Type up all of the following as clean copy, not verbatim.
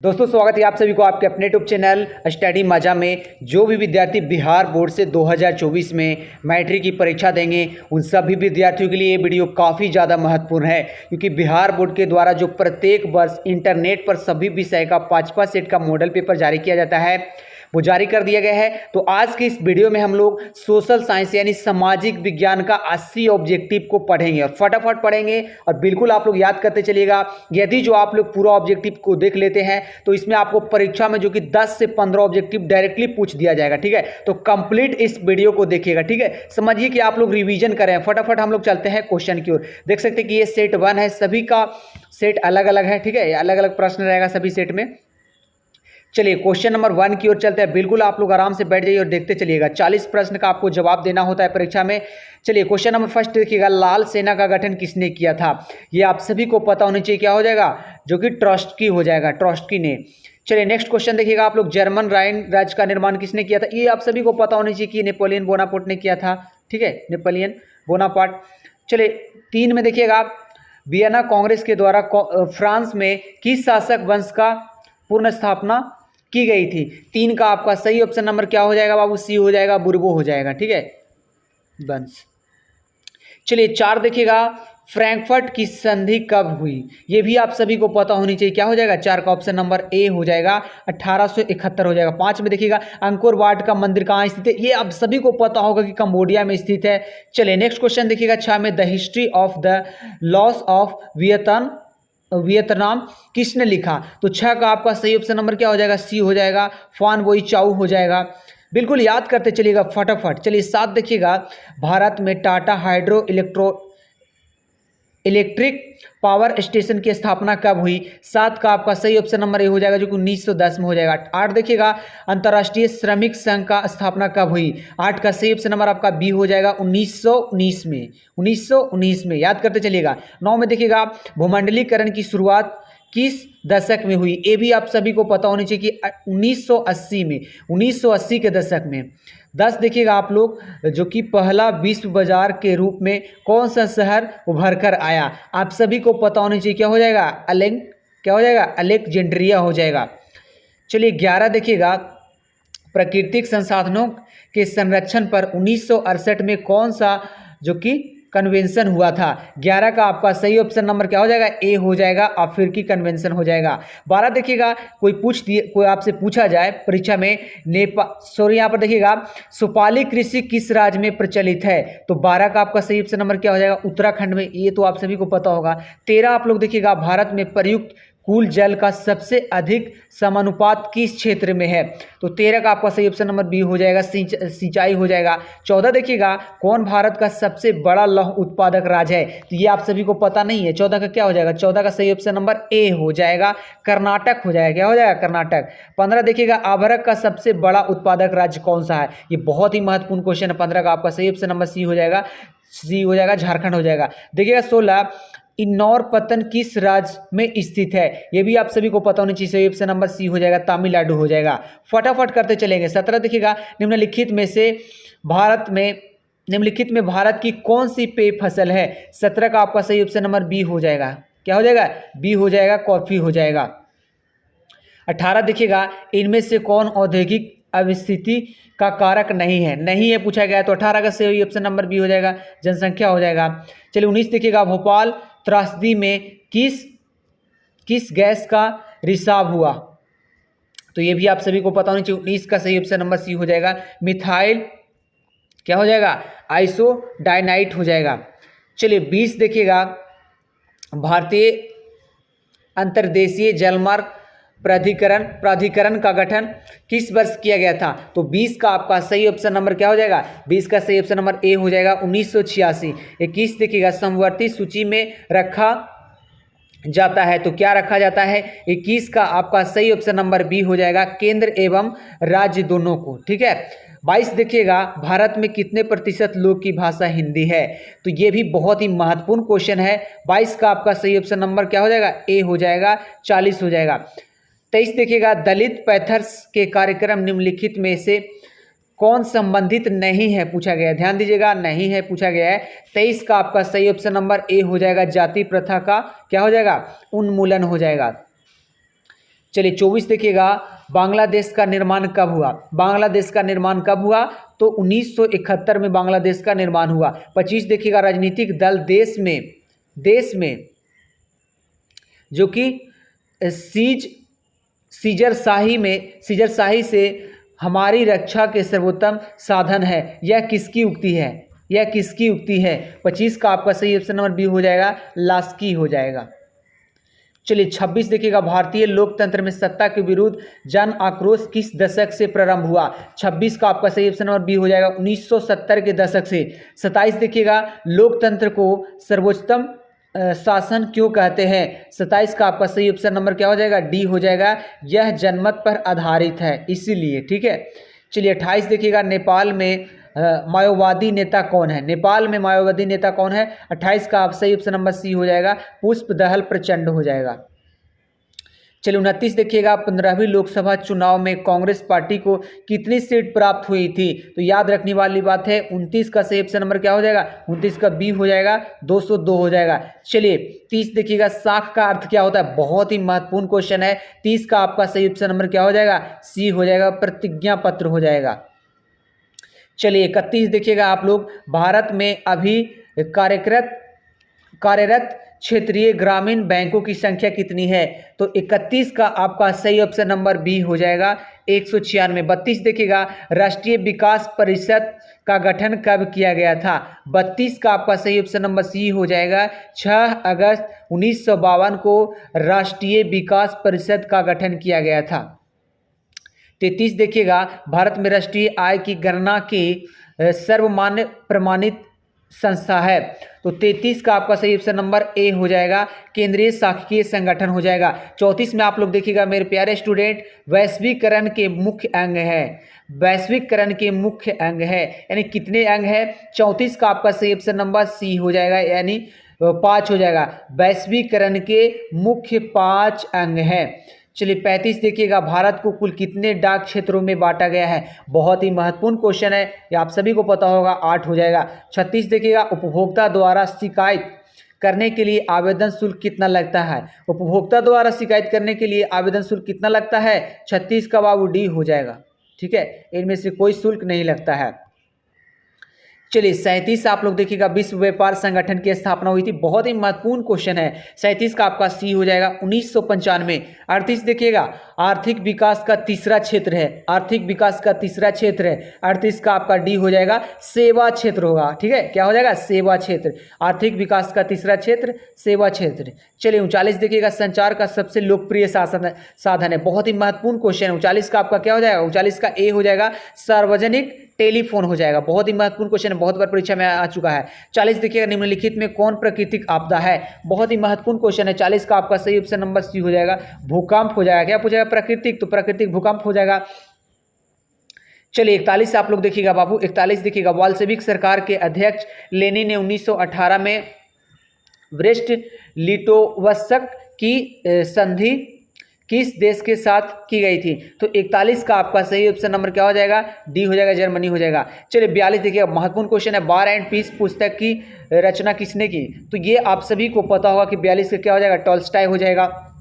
दोस्तों स्वागत है आप सभी को आपके अपने यूट्यूब चैनल स्टडी मजा में। जो भी विद्यार्थी बिहार बोर्ड से 2024 में मैट्रिक की परीक्षा देंगे उन सभी विद्यार्थियों के लिए ये वीडियो काफ़ी ज़्यादा महत्वपूर्ण है, क्योंकि बिहार बोर्ड के द्वारा जो प्रत्येक वर्ष इंटरनेट पर सभी विषय का 5-5 सेट का मॉडल पेपर जारी किया जाता है वो जारी कर दिया गया है। तो आज के इस वीडियो में हम लोग सोशल साइंस यानी सामाजिक विज्ञान का 80 ऑब्जेक्टिव को पढ़ेंगे और फटाफट पढ़ेंगे और बिल्कुल आप लोग याद करते चलिएगा। यदि जो आप लोग पूरा ऑब्जेक्टिव को देख लेते हैं तो इसमें आपको परीक्षा में जो कि 10 से 15 ऑब्जेक्टिव डायरेक्टली पूछ दिया जाएगा। ठीक है, तो कंप्लीट इस वीडियो को देखिएगा। ठीक है, समझिए कि आप लोग रिवीजन करें। फटाफट हम लोग चलते हैं क्वेश्चन की ओर। देख सकते हैं कि ये सेट 1 है, सभी का सेट अलग अलग है। ठीक है, अलग अलग प्रश्न रहेगा सभी सेट में। चलिए क्वेश्चन नंबर 1 की ओर चलते हैं। बिल्कुल आप लोग आराम से बैठ जाइए और देखते चलिएगा। 40 प्रश्न का आपको जवाब देना होता है परीक्षा में। चलिए क्वेश्चन नंबर फर्स्ट देखिएगा, लाल सेना का गठन किसने किया था? ये आप सभी को पता होना चाहिए। क्या हो जाएगा? जो कि ट्रॉट्स्की हो जाएगा, ट्रॉट्स्की ने। चलिए नेक्स्ट क्वेश्चन देखिएगा आप लोग, जर्मन राइन राज्य का निर्माण किसने किया था? ये आप सभी को पता होना चाहिए कि नेपोलियन बोनापार्ट ने किया था। ठीक है, नेपोलियन बोनापार्ट। चलिए 3 में देखिएगा, वियना कांग्रेस के द्वारा फ्रांस में किस शासक वंश का पूर्ण स्थापना की गई थी? 3 का आपका सही ऑप्शन नंबर क्या हो जाएगा बाबू? सी हो जाएगा, बुर्बो हो जाएगा। ठीक है, वंश। चलिए 4 देखिएगा, फ्रैंकफर्ट की संधि कब हुई? ये भी आप सभी को पता होनी चाहिए। क्या हो जाएगा? 4 का ऑप्शन नंबर ए हो जाएगा, 1871 हो जाएगा। 5 में देखिएगा, अंकोर वाट का मंदिर कहाँ स्थित है? ये आप सभी को पता होगा कि कंबोडिया में स्थित है। चलिए नेक्स्ट क्वेश्चन देखिएगा, 6 में, the history of the loss of Vietnam किसने लिखा? तो 6 का आपका सही ऑप्शन नंबर क्या हो जाएगा? सी हो जाएगा, फान बोई चाऊ हो जाएगा। बिल्कुल याद करते चलिएगा फटाफट। चलिए 7 देखिएगा, भारत में Tata hydro electric power station की स्थापना कब हुई? 7 का आपका सही ऑप्शन नंबर ए हो जाएगा, जो कि 1910 में हो जाएगा। 8 देखिएगा, अंतर्राष्ट्रीय श्रमिक संघ का स्थापना कब हुई? 8 का सही ऑप्शन नंबर आपका बी हो जाएगा, 1919 में। 1919 में याद करते चलिएगा। 9 में देखिएगा, भूमंडलीकरण की शुरुआत किस दशक में हुई? ये भी आप सभी को पता होनी चाहिए कि 1980 में, 1980 के दशक में। 10 देखिएगा आप लोग, जो कि पहला विश्व बाजार के रूप में कौन सा शहर उभर कर आया? आप सभी को पता होनी चाहिए। क्या हो जाएगा? क्या हो जाएगा? अलेक्जेंड्रिया हो जाएगा। चलिए 11 देखिएगा, प्राकृतिक संसाधनों के संरक्षण पर 1968 में कौन सा जो कि कन्वेंशन हुआ था? 11 का आपका सही ऑप्शन नंबर क्या हो जाएगा? ए हो जाएगा, अफ्रीकी कन्वेंशन हो जाएगा। 12 देखिएगा, कोई आपसे पूछा जाए परीक्षा में, यहाँ पर देखिएगा, सुपाली कृषि किस राज्य में प्रचलित है? तो 12 का आपका सही ऑप्शन नंबर क्या हो जाएगा? उत्तराखंड में। ये तो आप सभी को पता होगा। 13 आप लोग देखिएगा, भारत में प्रयुक्त कुल जल का सबसे अधिक समानुपात किस क्षेत्र में है? तो 13 का आपका सही ऑप्शन नंबर बी हो जाएगा, सिंचाई हो जाएगा। 14 देखिएगा, कौन भारत का सबसे बड़ा लौह उत्पादक राज्य है? तो ये आप सभी को पता नहीं है। 14 का क्या हो जाएगा? 14 का सही ऑप्शन नंबर ए हो जाएगा, कर्नाटक हो जाएगा। क्या हो जाएगा? कर्नाटक। 15 देखिएगा, अभ्रक का सबसे बड़ा उत्पादक राज्य कौन सा है? ये बहुत ही महत्वपूर्ण क्वेश्चन है। 15 का आपका सही ऑप्शन नंबर सी हो जाएगा, झारखंड हो जाएगा। देखिएगा 16, इन्नौर पत्तन किस राज्य में स्थित है? ये भी आप सभी को पता होना चाहिए। सही ऑप्शन नंबर सी हो जाएगा, तमिलनाडु हो जाएगा। फटाफट करते चलेंगे। 17 देखिएगा, निम्नलिखित में भारत की कौन सी पेय फसल है? 17 का आपका सही ऑप्शन नंबर बी हो जाएगा। क्या हो जाएगा? बी हो जाएगा, कॉफी हो जाएगा। 18 देखिएगा, इनमें से कौन औद्योगिक अवस्थिति का कारक नहीं है? नहीं है पूछा गया, तो 18 का सही ऑप्शन नंबर बी हो जाएगा, जनसंख्या हो जाएगा। चलिए 19 देखिएगा, भोपाल त्रासदी में किस गैस का रिसाव हुआ? तो ये भी आप सभी को पता होना चाहिए। 19 का सही ऑप्शन नंबर सी हो जाएगा, मिथाइल क्या हो जाएगा? आइसोडाइनाइट हो जाएगा। चलिए 20 देखिएगा, भारतीय अंतर्देशीय जलमार्ग प्राधिकरण का गठन किस वर्ष किया गया था? तो 20 का आपका सही ऑप्शन नंबर क्या हो जाएगा? 20 का सही ऑप्शन नंबर ए हो जाएगा, 1986। 21 देखिएगा, समवर्ती सूची में रखा जाता है। तो क्या रखा जाता है? 21 का आपका सही ऑप्शन नंबर बी हो जाएगा, केंद्र एवं राज्य दोनों को। ठीक है। 22 देखिएगा, भारत में कितने प्रतिशत लोग की भाषा हिंदी है? तो ये भी बहुत ही महत्वपूर्ण क्वेश्चन है। 22 का आपका सही ऑप्शन नंबर क्या हो जाएगा? ए हो जाएगा, 40 हो जाएगा। 23 देखिएगा, दलित पैंथर्स के कार्यक्रम निम्नलिखित में से कौन संबंधित नहीं है पूछा गया है? ध्यान दीजिएगा, नहीं है पूछा गया है। 23 का आपका सही ऑप्शन नंबर ए हो जाएगा, जाति प्रथा का क्या हो जाएगा? उन्मूलन हो जाएगा। चलिए 24 देखिएगा, बांग्लादेश का निर्माण कब हुआ? बांग्लादेश का निर्माण कब हुआ? तो 1971 में बांग्लादेश का निर्माण हुआ। 25 देखिएगा, राजनीतिक दल देश में जो कि सीजरशाही से हमारी रक्षा के सर्वोत्तम साधन है, यह किसकी उक्ति है? यह किसकी उक्ति है? 25 का आपका सही ऑप्शन नंबर बी हो जाएगा, लास्की हो जाएगा। चलिए 26 देखिएगा, भारतीय लोकतंत्र में सत्ता के विरुद्ध जन आक्रोश किस दशक से प्रारंभ हुआ? 26 का आपका सही ऑप्शन नंबर बी हो जाएगा, 1970 के दशक से। 27 देखिएगा, लोकतंत्र को सर्वोच्चतम शासन क्यों कहते हैं? 27 का आपका सही ऑप्शन नंबर क्या हो जाएगा? डी हो जाएगा, यह जनमत पर आधारित है इसीलिए, ठीक है। चलिए 28 देखिएगा, नेपाल में माओवादी नेता कौन है? नेपाल में माओवादी नेता कौन है? 28 का आप सही ऑप्शन नंबर सी हो जाएगा, पुष्पदहल प्रचंड हो जाएगा। चलिए 29 देखिएगा, 15वीं लोकसभा चुनाव में कांग्रेस पार्टी को कितनी सीट प्राप्त हुई थी? तो याद रखने वाली बात है, 29 का सही ऑप्शन नंबर क्या हो जाएगा? 29 का बी हो जाएगा, 202 हो जाएगा। चलिए 30 देखिएगा, साख का अर्थ क्या होता है? बहुत ही महत्वपूर्ण क्वेश्चन है। 30 का आपका सही ऑप्शन नंबर क्या हो जाएगा? सी हो जाएगा, प्रतिज्ञा पत्र हो जाएगा। चलिए 31 देखिएगा, आप लोग भारत में अभी कार्यरत क्षेत्रीय ग्रामीण बैंकों की संख्या कितनी है? तो 31 का आपका सही ऑप्शन नंबर बी हो जाएगा, 196। 32 देखिएगा, राष्ट्रीय विकास परिषद का गठन कब किया गया था? 32 का आपका सही ऑप्शन नंबर सी हो जाएगा, 6 अगस्त 1952 को राष्ट्रीय विकास परिषद का गठन किया गया था। 33 देखिएगा, भारत में राष्ट्रीय आय की गणना की सर्वमान्य प्रमाणित संस्था है। तो 33 का आपका सही ऑप्शन नंबर ए हो जाएगा, केंद्रीय सांख्यिकीय संगठन हो जाएगा। 34 में आप लोग देखिएगा मेरे प्यारे स्टूडेंट, वैश्वीकरण के मुख्य अंग है। वैश्वीकरण के मुख्य अंग है यानी कितने अंग है? 34 का आपका सही ऑप्शन नंबर सी हो जाएगा, यानी 5 हो जाएगा। वैश्वीकरण के मुख्य 5 अंग हैं। चलिए 35 देखिएगा, भारत को कुल कितने डाक क्षेत्रों में बांटा गया है? बहुत ही महत्वपूर्ण क्वेश्चन है, ये आप सभी को पता होगा, 8 हो जाएगा। 36 देखिएगा, उपभोक्ता द्वारा शिकायत करने के लिए आवेदन शुल्क कितना लगता है? उपभोक्ता द्वारा शिकायत करने के लिए आवेदन शुल्क कितना लगता है? 36 का बाबू डी हो जाएगा, ठीक है, इनमें से कोई शुल्क नहीं लगता है। चलिए 37 आप लोग देखिएगा, विश्व व्यापार संगठन की स्थापना हुई थी। बहुत ही महत्वपूर्ण क्वेश्चन है। 37 का आपका सी हो जाएगा, 1995। 38 देखिएगा, आर्थिक विकास का तीसरा क्षेत्र है। आर्थिक विकास का तीसरा क्षेत्र है। 38 का आपका डी हो जाएगा, सेवा क्षेत्र होगा, ठीक है, क्या हो जाएगा? सेवा क्षेत्र। आर्थिक विकास का तीसरा क्षेत्र सेवा क्षेत्र। चलिए 39 देखिएगा, संचार का सबसे लोकप्रिय साधन है। बहुत ही महत्वपूर्ण क्वेश्चन है। 39 का आपका क्या हो जाएगा? 39 का ए हो जाएगा, सार्वजनिक टेलीफोन हो जाएगा। बहुत ही महत्वपूर्ण क्वेश्चन है, बहुत बार परीक्षा में आ चुका है। 40 देखिएगा, निम्नलिखित में कौन प्राकृतिक आपदा है? बहुत ही महत्वपूर्ण क्वेश्चन है। 40 का आपका सही ऑप्शन नंबर सी हो जाएगा, भूकंप हो जाएगा। क्या पूछेगा? प्राकृतिक, तो प्राकृतिक भूकंप हो जाएगा। चलिए 41 आप लोग देखिएगा बाबू, 41 देखिएगा, वाल्सेविक सरकार के अध्यक्ष लेनिन ने 1918 में ब्रेस्ट लिटोवस्क की संधि किस देश के साथ की गई थी? तो 41 का आपका सही ऑप्शन नंबर क्या हो जाएगा? डी हो जाएगा, जर्मनी हो जाएगा। चलिए 42 देखिएगा, महत्वपूर्ण क्वेश्चन है, वार एंड पीस पुस्तक की रचना किसने की? तो ये आप सभी को पता होगा कि 42 का क्या हो जाएगा? टॉल्स्टॉय हो जाएगा।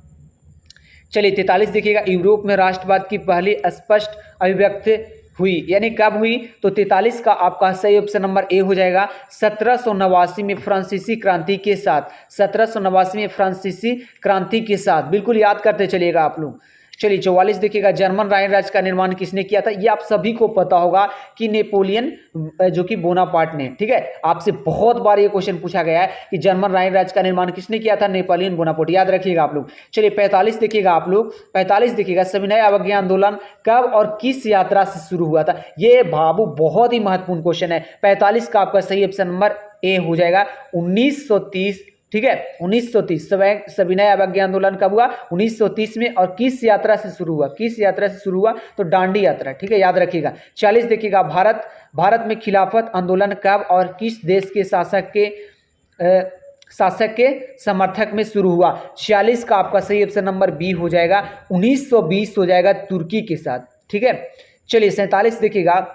चलिए 43 देखिएगा, यूरोप में राष्ट्रवाद की पहली स्पष्ट अभिव्यक्ति हुई, यानी कब हुई? तो 43 का आपका सही ऑप्शन नंबर ए हो जाएगा, 1789 में फ्रांसीसी क्रांति के साथ। 1789 में फ्रांसीसी क्रांति के साथ, बिल्कुल याद करते चलिएगा आप लोग। चलिए 44 देखिएगा, जर्मन राइन राज्य का निर्माण किसने किया था? ये आप सभी को पता होगा कि नेपोलियन जो कि बोनापार्ट ने, ठीक है, आपसे बहुत बार ये क्वेश्चन पूछा गया है कि जर्मन राइन राज्य का निर्माण किसने किया था? नेपोलियन बोनापार्ट, याद रखिएगा आप लोग। चलिए 45 देखिएगा आप लोग, 45 देखिएगा, सविनय अवज्ञा आंदोलन कब और किस यात्रा से शुरू हुआ था? ये बाबू बहुत ही महत्वपूर्ण क्वेश्चन है। 45 का आपका सही ऑप्शन नंबर ए हो जाएगा, 1930, ठीक है, 1930। सविनय अवज्ञा आंदोलन कब हुआ? 1930 में। और किस यात्रा से शुरू हुआ? किस यात्रा से शुरू हुआ? तो दांडी यात्रा, ठीक है, याद रखिएगा। 40 देखिएगा, भारत में खिलाफत आंदोलन कब और किस देश के शासक के समर्थक में शुरू हुआ? 46 का आपका सही ऑप्शन नंबर बी हो जाएगा, 1920 हो जाएगा, तुर्की के साथ, ठीक है। चलिए 47 देखिएगा,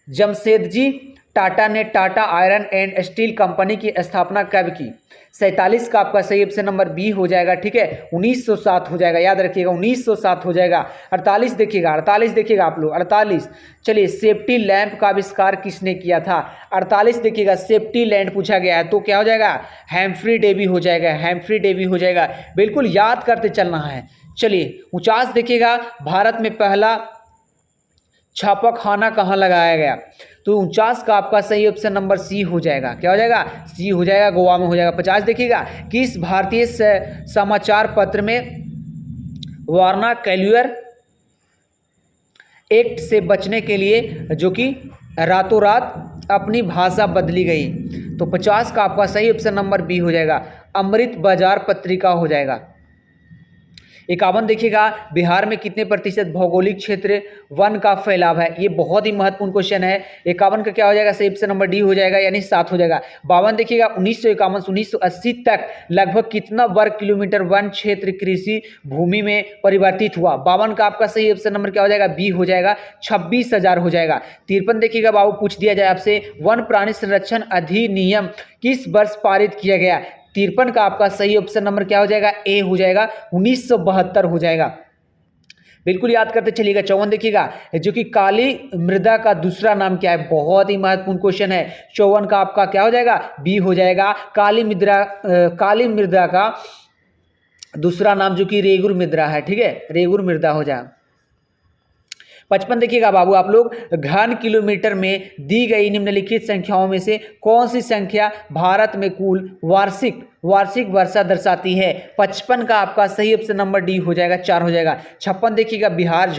जमशेदजी टाटा ने Tata iron and steel company की स्थापना कब की? 47 का आपका सही ऑप्शन नंबर बी हो जाएगा, ठीक है। 1907 हो जाएगा, याद रखिएगा 1907 हो जाएगा। 48 देखिएगा, 48 देखिएगा आप लोग, 48। चलिए, सेफ्टी लैंप का आविष्कार किसने किया था? 48 देखिएगा, सेफ्टी लैंप पूछा गया है तो क्या हो जाएगा? हैम्फ्री डेवी हो जाएगा, हैम्फ्री डेवी हो जाएगा। बिल्कुल याद करते चलना है। चलिए, 49 देखिएगा, भारत में पहला छापाखाना कहाँ लगाया गया? तो 49 का आपका सही ऑप्शन नंबर सी हो जाएगा। क्या हो जाएगा? सी हो जाएगा, गोवा में हो जाएगा। 50 देखिएगा, किस भारतीय समाचार पत्र में वार्ना कैल्यूअर एक्ट से बचने के लिए जो कि रातों रात अपनी भाषा बदली गई? तो 50 का आपका सही ऑप्शन नंबर बी हो जाएगा, अमृत बाजार पत्रिका हो जाएगा। 51 देखिएगा, बिहार में कितने प्रतिशत भौगोलिक क्षेत्र वन का फैलाव है? ये बहुत ही महत्वपूर्ण क्वेश्चन है। 51 का क्या हो जाएगा? सही ऑप्शन नंबर डी हो जाएगा, यानी 7 हो जाएगा। 52 देखिएगा, 1951 से 1980 तक लगभग कितना वर्ग किलोमीटर वन क्षेत्र कृषि भूमि में परिवर्तित हुआ? 52 का आपका सही ऑप्शन नंबर क्या हो जाएगा? बी हो जाएगा, 26,000 हो जाएगा। 53 देखिएगा बाबू, पूछ दिया जाए आपसे, वन प्राणी संरक्षण अधिनियम किस वर्ष पारित किया गया? 53 का आपका सही ऑप्शन नंबर क्या हो जाएगा? ए हो जाएगा, 1972 हो जाएगा। बिल्कुल याद करते चलिएगा। 54 देखिएगा, जो कि काली मृदा का दूसरा नाम क्या है? बहुत ही महत्वपूर्ण क्वेश्चन है। 54 का आपका क्या हो जाएगा? बी हो जाएगा, काली मृदा का दूसरा नाम जो कि रेगुर मृदा है, ठीक है, रेगुर मृदा हो जाएगा। 55 देखिएगा बाबू आप लोग, घन किलोमीटर में दी गई निम्नलिखित संख्याओं में से कौन सी संख्या भारत में कुल वार्षिक वर्षा दर्शाती है? 55 का आपका सही ऑप्शन नंबर डी हो जाएगा, 4 हो जाएगा। 56 देखिएगा, बिहार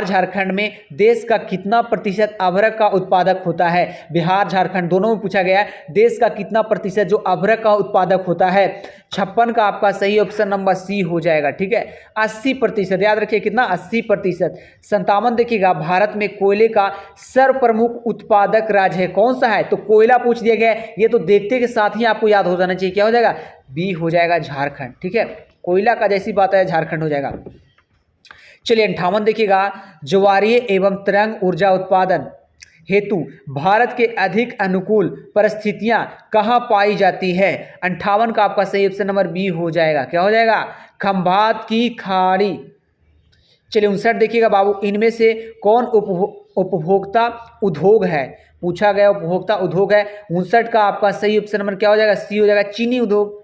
झारखंड में देश का कितना प्रतिशत अभ्रक का उत्पादक होता है? बिहार झारखंड दोनों में पूछा गया है, देश का कितना प्रतिशत जो अभ्रक का उत्पादक होता है? 56 का आपका सही ऑप्शन नंबर सी हो जाएगा, ठीक है, 80%। याद रखिए कितना? 80%। 57 देखिएगा, भारत में कोयले का सर्वप्रमुख उत्पादक राज्य है, कौन सा है? तो कोयला पूछ दिया गया है, ये तो देखते के साथ ही आपको याद हो जाना चाहिए। क्या हो जाएगा? बी हो जाएगा, झारखंड, ठीक है। कोयला का जैसी बात है, झारखंड हो जाएगा। चलिए, 58 देखिएगा, ज्वारीय एवं तरंग ऊर्जा उत्पादन हेतु भारत के अधिक अनुकूल परिस्थितियां कहाँ पाई जाती है? 58 का आपका सही ऑप्शन नंबर बी हो जाएगा। क्या हो जाएगा? खंभात की खाड़ी। चलिए, 59 देखिएगा बाबू, इनमें से कौन उपभोक्ता उद्योग है? पूछा गया उपभोक्ता उद्योग है। 59 का आपका सही ऑप्शन नंबर क्या हो जाएगा? सी हो जाएगा, चीनी उद्योग।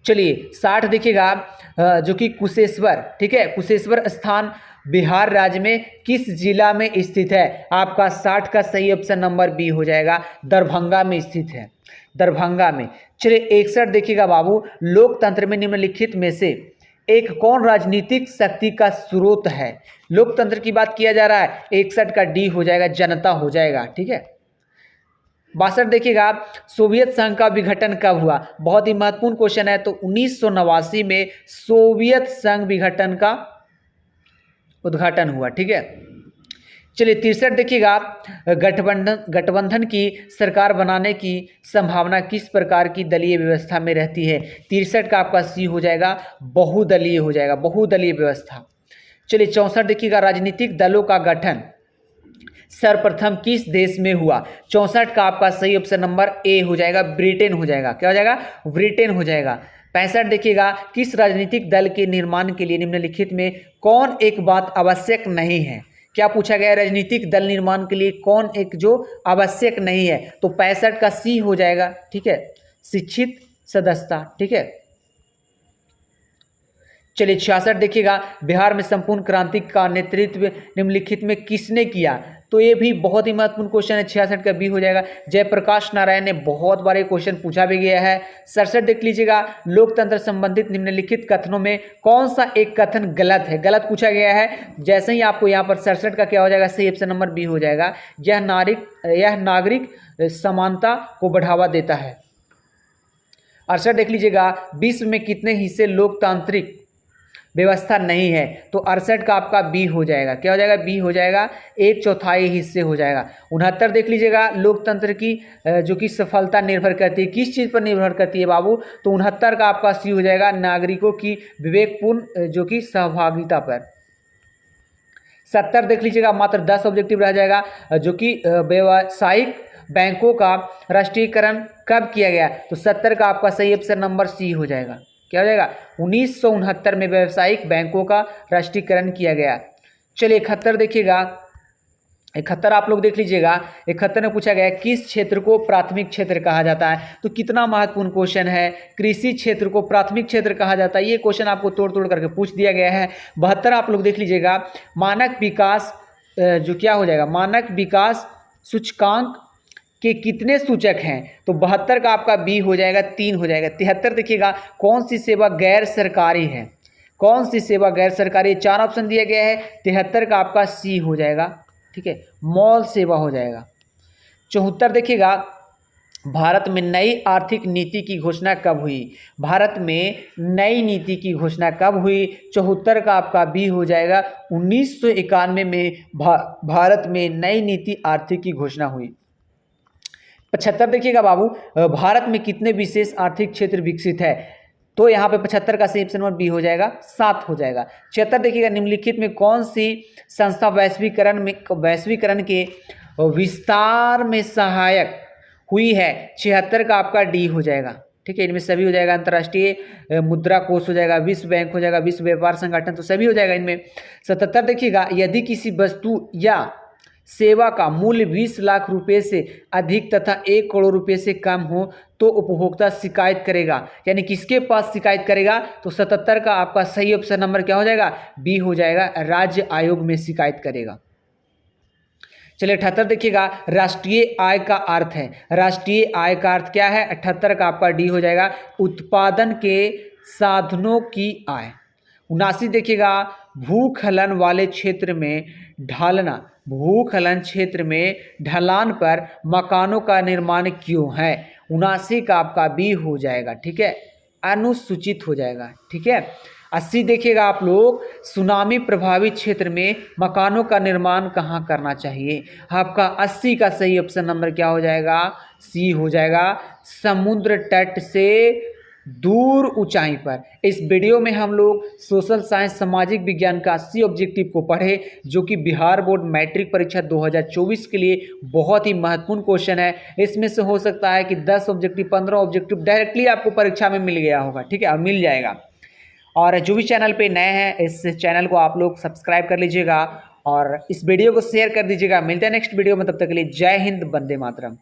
चलिए, 60 देखिएगा, जो कि कुशेश्वर, ठीक है, कुशेश्वर स्थान बिहार राज्य में किस जिला में स्थित है? आपका 60 का सही ऑप्शन नंबर बी हो जाएगा, दरभंगा में स्थित है, दरभंगा में। चलिए, 61 देखिएगा बाबू, लोकतंत्र में निम्नलिखित में से एक कौन राजनीतिक शक्ति का स्रोत है? लोकतंत्र की बात किया जा रहा है, 61 का डी हो जाएगा, जनता हो जाएगा, ठीक है। 62 देखिएगा, सोवियत संघ का विघटन कब हुआ? बहुत ही महत्वपूर्ण क्वेश्चन है। तो 1989 में सोवियत संघ विघटन का उद्घाटन हुआ, ठीक है। चलिए, 63 देखिएगा, गठबंधन की सरकार बनाने की संभावना किस प्रकार की दलीय व्यवस्था में रहती है? 63 का आपका सी हो जाएगा, बहुदलीय हो जाएगा, बहुदलीय व्यवस्था। चलिए, 64 देखिएगा, राजनीतिक दलों का गठन सर्वप्रथम किस देश में हुआ? 64 का आपका सही ऑप्शन नंबर ए हो जाएगा, ब्रिटेन हो जाएगा। क्या हो जाएगा? ब्रिटेन हो जाएगा। 65 देखिएगा, किस राजनीतिक दल के निर्माण के लिए निम्नलिखित में कौन एक बात आवश्यक नहीं है? क्या पूछा गया? राजनीतिक दल निर्माण के लिए कौन एक जो आवश्यक नहीं है? तो 65 का सी हो जाएगा, ठीक है, शिक्षित सदस्यता, ठीक है। चलिए, 66 देखिएगा, बिहार में संपूर्ण क्रांति का नेतृत्व निम्नलिखित में किसने किया? तो ये भी बहुत ही महत्वपूर्ण क्वेश्चन है। 66 का बी हो जाएगा, जयप्रकाश नारायण ने बहुत बार ये क्वेश्चन पूछा भी गया है। 67 देख लीजिएगा, लोकतंत्र संबंधित निम्नलिखित कथनों में कौन सा एक कथन गलत है? गलत पूछा गया है। जैसे ही आपको यहाँ पर 67 का क्या हो जाएगा? सही ऑप्शन नंबर बी हो जाएगा, यह नागरिक समानता को बढ़ावा देता है। 68 देख लीजिएगा, विश्व में कितने हिस्से लोकतांत्रिक व्यवस्था नहीं है? तो 68 का आपका बी हो जाएगा। क्या हो जाएगा? बी हो जाएगा, 1/4 हिस्से हो जाएगा। 69 देख लीजिएगा, लोकतंत्र की जो कि सफलता निर्भर करती है, किस चीज़ पर निर्भर करती है बाबू? तो 69 का आपका सी हो जाएगा, नागरिकों की विवेकपूर्ण जो कि सहभागिता पर। 70 देख लीजिएगा मात्र 10 ऑब्जेक्टिव रह जाएगा, जो कि व्यवसायिक बैंकों का राष्ट्रीयकरण कब किया गया, तो 70 का आपका सही ऑप्शन नंबर सी हो जाएगा। क्या हो जाएगा, 1969 में व्यवसायिक बैंकों का राष्ट्रीयकरण किया गया। चलिए 71 देखिएगा, 71 आप लोग देख लीजिएगा। 71 में पूछा गया है किस क्षेत्र को प्राथमिक क्षेत्र कहा जाता है, तो कितना महत्वपूर्ण क्वेश्चन है। कृषि क्षेत्र को प्राथमिक क्षेत्र कहा जाता है, ये क्वेश्चन आपको तोड़ तोड़ करके पूछ दिया गया है। 72 आप लोग देख लीजिएगा, मानक विकास जो क्या हो जाएगा, मानक विकास सूचकांक के कितने सूचक हैं, तो 72 का आपका बी हो जाएगा, 3 हो जाएगा। 73 देखिएगा, कौन सी सेवा गैर सरकारी है, कौन सी सेवा गैर सरकारी, 4 ऑप्शन दिया गया है। 73 का आपका सी हो जाएगा, ठीक है, मॉल सेवा हो जाएगा। 74 देखिएगा, भारत में नई आर्थिक नीति की घोषणा कब हुई, भारत में नई नीति की घोषणा कब हुई, 74 का आपका बी हो जाएगा। 1991 में भारत में नई नीति आर्थिक की घोषणा हुई। 75 देखिएगा बाबू, भारत में कितने विशेष आर्थिक क्षेत्र विकसित है, तो यहाँ पे 75 का सही ऑप्शन नंबर बी हो जाएगा, 7 हो जाएगा। 76 देखिएगा, निम्नलिखित में कौन सी संस्था वैश्वीकरण के विस्तार में सहायक हुई है, 76 का आपका डी हो जाएगा, ठीक है। इनमें सभी हो जाएगा, अंतर्राष्ट्रीय मुद्रा कोष हो जाएगा, विश्व बैंक हो जाएगा, विश्व व्यापार संगठन, तो सभी हो जाएगा इनमें। 77 देखिएगा, यदि किसी वस्तु या सेवा का मूल्य 20 लाख रुपए से अधिक तथा 1 करोड़ रुपए से कम हो तो उपभोक्ता शिकायत करेगा, यानी किसके पास शिकायत करेगा, तो 77 का आपका सही ऑप्शन नंबर क्या हो जाएगा, बी हो जाएगा, राज्य आयोग में शिकायत करेगा। चलिए 78 देखिएगा, राष्ट्रीय आय का अर्थ है, राष्ट्रीय आय का अर्थ क्या है, 78 का आपका डी हो जाएगा, उत्पादन के साधनों की आय। 79 देखिएगा, भूखलन वाले क्षेत्र में ढालना, भूखलन क्षेत्र में ढलान पर मकानों का निर्माण क्यों है, 79 का आपका बी हो जाएगा, ठीक है, अनुसूचित हो जाएगा, ठीक है। 80 देखिएगा आप लोग, सुनामी प्रभावित क्षेत्र में मकानों का निर्माण कहाँ करना चाहिए, आपका 80 का सही ऑप्शन नंबर क्या हो जाएगा, सी हो जाएगा, समुद्र तट से दूर ऊंचाई पर। इस वीडियो में हम लोग सोशल साइंस सामाजिक विज्ञान का 80 ऑब्जेक्टिव को पढ़े, जो कि बिहार बोर्ड मैट्रिक परीक्षा 2024 के लिए बहुत ही महत्वपूर्ण क्वेश्चन है। इसमें से हो सकता है कि 10 ऑब्जेक्टिव 15 ऑब्जेक्टिव डायरेक्टली आपको परीक्षा में मिल गया होगा, ठीक है, और मिल जाएगा। और जो भी चैनल पे नए हैं, इस चैनल को आप लोग सब्सक्राइब कर लीजिएगा और इस वीडियो को शेयर कर दीजिएगा। मिलते हैं नेक्स्ट वीडियो में, तब तक के लिए जय हिंद, वंदे मातरम।